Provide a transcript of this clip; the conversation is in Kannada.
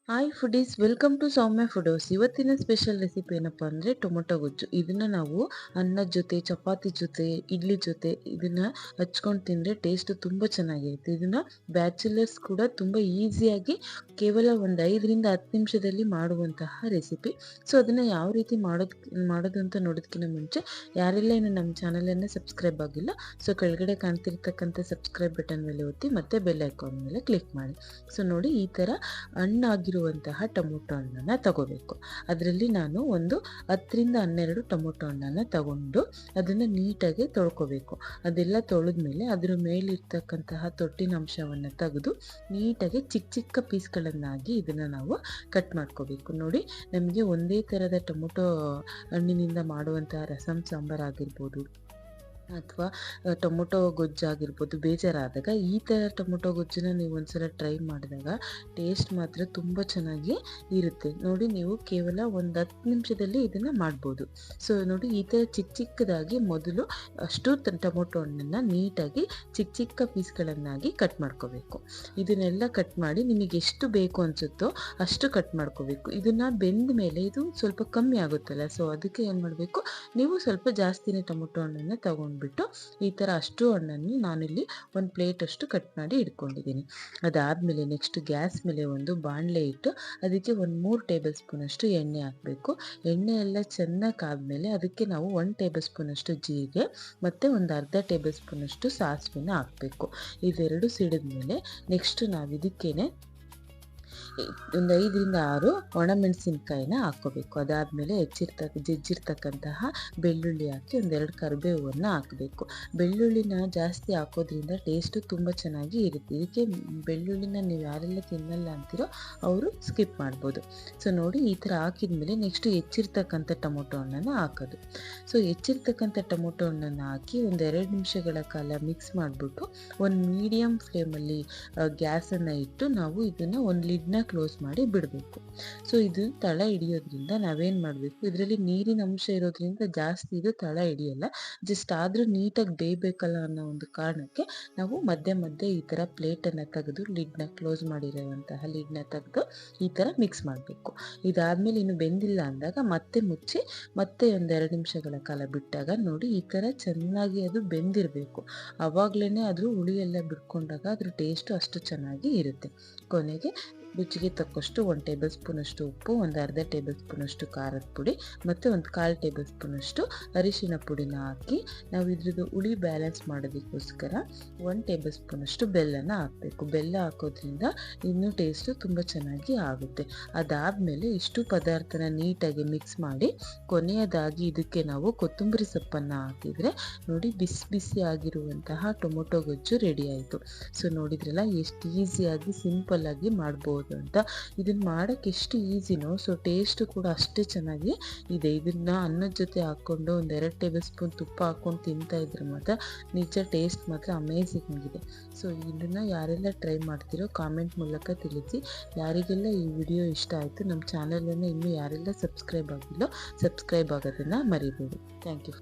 ಹಾಯ್ ಫುಡೀಸ್, ವೆಲ್ಕಮ್ ಟು ಸೌಮ್ಯ ಫುಡೋಸ್. ಇವತ್ತಿನ ಸ್ಪೆಷಲ್ ರೆಸಿಪಿ ಏನಪ್ಪ ಅಂದರೆ ಟೊಮೊಟೊ ಗೊಜ್ಜು. ಇದನ್ನು ನಾವು ಅನ್ನದ ಜೊತೆ, ಚಪಾತಿ ಜೊತೆ, ಇಡ್ಲಿ ಜೊತೆ ಇದನ್ನು ಹಚ್ಕೊಂಡು ತಿಂದರೆ ಟೇಸ್ಟ್ ತುಂಬ ಚೆನ್ನಾಗಿರುತ್ತೆ. ಇದನ್ನು ಬ್ಯಾಚುಲರ್ಸ್ ಕೂಡ ತುಂಬ ಈಸಿಯಾಗಿ ಕೇವಲ ಒಂದು 5ರಿಂದ 10 ನಿಮಿಷದಲ್ಲಿ ಮಾಡುವಂತಹ ರೆಸಿಪಿ. ಸೊ ಅದನ್ನು ಯಾವ ರೀತಿ ಮಾಡೋದು ಅಂತ ನೋಡೋದಕ್ಕಿಂತ ಮುಂಚೆ ಯಾರೆಲ್ಲ ಇನ್ನು ನಮ್ಮ ಚಾನಲನ್ನು ಸಬ್ಸ್ಕ್ರೈಬ್ ಆಗಿಲ್ಲ, ಸೊ ಕೆಳಗಡೆ ಕಾಣ್ತಿರ್ತಕ್ಕಂಥ ಸಬ್ಸ್ಕ್ರೈಬ್ ಬಟನ್ ಮೇಲೆ ಒತ್ತಿ ಮತ್ತೆ ಬೆಲ್ ಐಕಾನ್ ಮೇಲೆ ಕ್ಲಿಕ್ ಮಾಡಿ. ಸೊ ನೋಡಿ, ಈ ಥರ ಹಣ್ಣಾಗಿರುವಂತಹ ಟೊಮೊಟೊ ಹಣ್ಣನ್ನು ತಗೋಬೇಕು. ಅದರಲ್ಲಿ ನಾನು ಒಂದು 10ರಿಂದ 12 ಟೊಮೊಟೊ ಹಣ್ಣನ್ನು ತಗೊಂಡು ಅದನ್ನು ನೀಟಾಗಿ ತೊಳ್ಕೊಬೇಕು. ಅದೆಲ್ಲ ತೊಳೆದ್ಮೇಲೆ ಅದರ ಮೇಲಿರ್ತಕ್ಕಂತಹ ತೊಟ್ಟಿನ ಅಂಶವನ್ನು ತೆಗೆದು ನೀಟಾಗಿ ಚಿಕ್ಕ ಚಿಕ್ಕ ಪೀಸ್ಗಳನ್ನಾಗಿ ಇದನ್ನು ನಾವು ಕಟ್ ಮಾಡ್ಕೋಬೇಕು. ನೋಡಿ, ನಮಗೆ ಒಂದೇ ಥರದ ಟೊಮೊಟೊ ಹಣ್ಣಿನಿಂದ ಮಾಡುವಂತಹ ರಸಂ ಸಾಂಬಾರ್ ಆಗಿರ್ಬೋದು ಅಥವಾ ಟೊಮೊಟೊ ಗೊಜ್ಜಾಗಿರ್ಬೋದು, ಬೇಜಾರಾದಾಗ ಈ ಥರ ಟೊಮೊಟೊ ಗೊಜ್ಜನ್ನ ನೀವು ಒಂದ್ಸಲ ಟ್ರೈ ಮಾಡಿದಾಗ ಟೇಸ್ಟ್ ಮಾತ್ರ ತುಂಬ ಚೆನ್ನಾಗಿ ಇರುತ್ತೆ. ನೋಡಿ, ನೀವು ಕೇವಲ ಒಂದು 10 ನಿಮಿಷದಲ್ಲಿ ಇದನ್ನು ಮಾಡ್ಬೋದು. ಸೊ ನೋಡಿ, ಈ ಥರ ಚಿಕ್ಕ ಚಿಕ್ಕದಾಗಿ ಮೊದಲು ಅಷ್ಟು ಟೊಮೊಟೊ ಹಣ್ಣನ್ನು ನೀಟಾಗಿ ಚಿಕ್ಕ ಚಿಕ್ಕ ಪೀಸ್ಗಳನ್ನಾಗಿ ಕಟ್ ಮಾಡ್ಕೋಬೇಕು. ಇದನ್ನೆಲ್ಲ ಕಟ್ ಮಾಡಿ ನಿಮಗೆ ಎಷ್ಟು ಬೇಕು ಅನಿಸುತ್ತೋ ಅಷ್ಟು ಕಟ್ ಮಾಡ್ಕೋಬೇಕು. ಇದನ್ನು ಬೆಂದ ಮೇಲೆ ಇದು ಸ್ವಲ್ಪ ಕಮ್ಮಿ ಆಗುತ್ತಲ್ಲ, ಸೊ ಅದಕ್ಕೆ ಏನು ಮಾಡಬೇಕು, ನೀವು ಸ್ವಲ್ಪ ಜಾಸ್ತಿನೇ ಟೊಮೊಟೊ ಹಣ್ಣನ್ನು ತಗೊಂಡು ಈ ಥರ ಅಷ್ಟು ಹಣ್ಣನ್ನು ನಾನಿಲ್ಲಿ ಒಂದು ಪ್ಲೇಟ್ ಅಷ್ಟು ಕಟ್ ಮಾಡಿ ಇಟ್ಕೊಂಡಿದ್ದೀನಿ. ಅದಾದಮೇಲೆ ನೆಕ್ಸ್ಟ್ ಗ್ಯಾಸ್ ಮೇಲೆ ಒಂದು ಬಾಣಲೆ ಇಟ್ಟು ಅದಕ್ಕೆ ಒಂದು 3 ಟೇಬಲ್ ಸ್ಪೂನ್ ಅಷ್ಟು ಎಣ್ಣೆ ಹಾಕಬೇಕು. ಎಣ್ಣೆ ಎಲ್ಲ ಚೆನ್ನಾಗಿ ಕಾದ್ಮೇಲೆ ಅದಕ್ಕೆ ನಾವು 1 ಟೇಬಲ್ ಸ್ಪೂನ್ ಅಷ್ಟು ಜೀರಿಗೆ ಮತ್ತು ಒಂದು ಅರ್ಧ ಟೇಬಲ್ ಸ್ಪೂನ್ ಅಷ್ಟು ಸಾಸಿವೆನ ಹಾಕಬೇಕು. ಇದೆರಡು ಸಿಡಿದ್ಮೇಲೆ ನೆಕ್ಸ್ಟ್ ನಾವು ಇದಕ್ಕೇನೆ ಒಂದು 5ರಿಂದ 6 ಒಣಮೆಣಸಿನ್ಕಾಯಿನ ಹಾಕ್ಕೋಬೇಕು. ಅದಾದಮೇಲೆ ಜಜ್ಜಿರ್ತಕ್ಕಂತಹ ಬೆಳ್ಳುಳ್ಳಿ ಹಾಕಿ ಒಂದೆರಡು ಕರಿಬೇವನ್ನು ಹಾಕಬೇಕು. ಬೆಳ್ಳುಳ್ಳಿನ ಜಾಸ್ತಿ ಹಾಕೋದ್ರಿಂದ ಟೇಸ್ಟು ತುಂಬ ಚೆನ್ನಾಗಿ ಇರುತ್ತೆ. ಇದಕ್ಕೆ ಬೆಳ್ಳುಳ್ಳಿನ ನೀವು ಯಾರೆಲ್ಲ ತಿನ್ನಲ್ಲ ಅಂತೀರೋ ಅವರು ಸ್ಕಿಪ್ ಮಾಡ್ಬೋದು. ಸೊ ನೋಡಿ, ಈ ಥರ ಹಾಕಿದ್ಮೇಲೆ ನೆಕ್ಸ್ಟು ಹೆಚ್ಚಿರ್ತಕ್ಕಂಥ ಟೊಮೊಟೊ ಹಣ್ಣನ್ನು ಹಾಕೋದು. ಸೊ ಹೆಚ್ಚಿರ್ತಕ್ಕಂಥ ಟೊಮೊಟೊ ಹಣ್ಣನ್ನು ಹಾಕಿ ಒಂದು 2 ನಿಮಿಷಗಳ ಕಾಲ ಮಿಕ್ಸ್ ಮಾಡಿಬಿಟ್ಟು ಒಂದು ಮೀಡಿಯಮ್ ಫ್ಲೇಮಲ್ಲಿ ಗ್ಯಾಸನ್ನು ಇಟ್ಟು ನಾವು ಇದನ್ನು ಒಂದು ಲಿಡ್ನ ಕ್ಲೋಸ್ ಮಾಡಿ ಬಿಡಬೇಕು. ಸೊ ಇದು ತಳ ಹಿಡಿಯೋದ್ರಿಂದ ನಾವೇನು ಮಾಡಬೇಕು, ಇದರಲ್ಲಿ ನೀರಿನ ಅಂಶ ಇರೋದ್ರಿಂದ ಜಾಸ್ತಿ ಇದು ತಳ ಹಿಡಿಯಲ್ಲ, ಜಸ್ಟ್ ಆದರೂ ನೀಟಾಗಿ ಬೇಯಬೇಕಲ್ಲ ಅನ್ನೋ ಒಂದು ಕಾರಣಕ್ಕೆ ನಾವು ಮಧ್ಯೆ ಮಧ್ಯೆ ಈ ಥರ ಪ್ಲೇಟನ್ನು ತೆಗೆದು ಲಿಡ್ನ ಕ್ಲೋಸ್ ಮಾಡಿರುವಂತಹ ಲಿಡ್ನ ತೆಗೆದು ಈ ಥರ ಮಿಕ್ಸ್ ಮಾಡಬೇಕು. ಇದಾದಮೇಲೆ ಇನ್ನು ಬೆಂದಿಲ್ಲ ಅಂದಾಗ ಮತ್ತೆ ಮುಚ್ಚಿ ಮತ್ತೆ ಒಂದು 2 ನಿಮಿಷಗಳ ಕಾಲ ಬಿಟ್ಟಾಗ ನೋಡಿ, ಈ ಥರ ಚೆನ್ನಾಗಿ ಅದು ಬೆಂದಿರಬೇಕು. ಆವಾಗಲೇ ಅದ್ರ ಹುಳಿ ಎಲ್ಲ ಬಿಟ್ಕೊಂಡಾಗ ಅದ್ರ ಟೇಸ್ಟು ಅಷ್ಟು ಚೆನ್ನಾಗಿ ಇರುತ್ತೆ. ಕೊನೆಗೆ ರುಚಿಗೆ ತಕ್ಕಷ್ಟು 1 ಟೇಬಲ್ ಸ್ಪೂನ್ ಅಷ್ಟು ಉಪ್ಪು, ಒಂದು ಅರ್ಧ ಟೇಬಲ್ ಸ್ಪೂನ್ ಅಷ್ಟು ಖಾರದ ಪುಡಿ ಮತ್ತು ಒಂದು 1/4 ಟೇಬಲ್ ಸ್ಪೂನ್ ಅಷ್ಟು ಅರಿಶಿನ ಪುಡಿನ ಹಾಕಿ ನಾವು ಇದ್ರದ್ದು ಹುಳಿ ಬ್ಯಾಲೆನ್ಸ್ ಮಾಡೋದಕ್ಕೋಸ್ಕರ 1 ಟೇಬಲ್ ಸ್ಪೂನ್ ಅಷ್ಟು ಬೆಲ್ಲನ ಹಾಕಬೇಕು. ಬೆಲ್ಲ ಹಾಕೋದ್ರಿಂದ ಇನ್ನೂ ಟೇಸ್ಟು ತುಂಬ ಚೆನ್ನಾಗಿ ಆಗುತ್ತೆ. ಅದಾದಮೇಲೆ ಇಷ್ಟು ಪದಾರ್ಥನ ನೀಟಾಗಿ ಮಿಕ್ಸ್ ಮಾಡಿ ಕೊನೆಯದಾಗಿ ಇದಕ್ಕೆ ನಾವು ಕೊತ್ತಂಬರಿ ಸೊಪ್ಪನ್ನು ಹಾಕಿದರೆ ನೋಡಿ, ಬಿಸಿ ಬಿಸಿ ಆಗಿರುವಂತಹ ಟೊಮೊಟೊ ಗೊಜ್ಜು ರೆಡಿ ಆಯಿತು. ಸೊ ನೋಡಿದ್ರಲ್ಲ ಎಷ್ಟು ಈಸಿಯಾಗಿ ಸಿಂಪಲ್ಲಾಗಿ ಮಾಡ್ಬೋದು ಅಂತ. ಇದನ್ನು ಮಾಡೋಕ್ಕೆ ಎಷ್ಟು ಈಸಿನೋ ಸೊ ಟೇಸ್ಟು ಕೂಡ ಅಷ್ಟೇ ಚೆನ್ನಾಗಿ ಇದೆ. ಇದನ್ನು ಅನ್ನದ ಜೊತೆ ಹಾಕ್ಕೊಂಡು ಒಂದು 2 ಟೇಬಲ್ ಸ್ಪೂನ್ ತುಪ್ಪ ಹಾಕ್ಕೊಂಡು ತಿಂತಾ ಇದ್ರೆ ಮಾತ್ರ ನಿಜ ಟೇಸ್ಟ್ ಮಾತ್ರ ಅಮೇಝಿಂಗ್ ಆಗಿದೆ. ಸೊ ಇದನ್ನು ಯಾರೆಲ್ಲ ಟ್ರೈ ಮಾಡ್ತೀರೋ ಕಾಮೆಂಟ್ ಮೂಲಕ ತಿಳಿಸಿ. ಯಾರಿಗೆಲ್ಲ ಈ ವಿಡಿಯೋ ಇಷ್ಟ ಆಯಿತು, ನಮ್ಮ ಚಾನಲನ್ನು ಇನ್ನೂ ಯಾರೆಲ್ಲ ಸಬ್ಸ್ಕ್ರೈಬ್ ಆಗಿಲ್ಲೋ ಸಬ್ಸ್ಕ್ರೈಬ್ ಆಗೋದನ್ನು ಮರಿಬೇಡಿ. Thank you.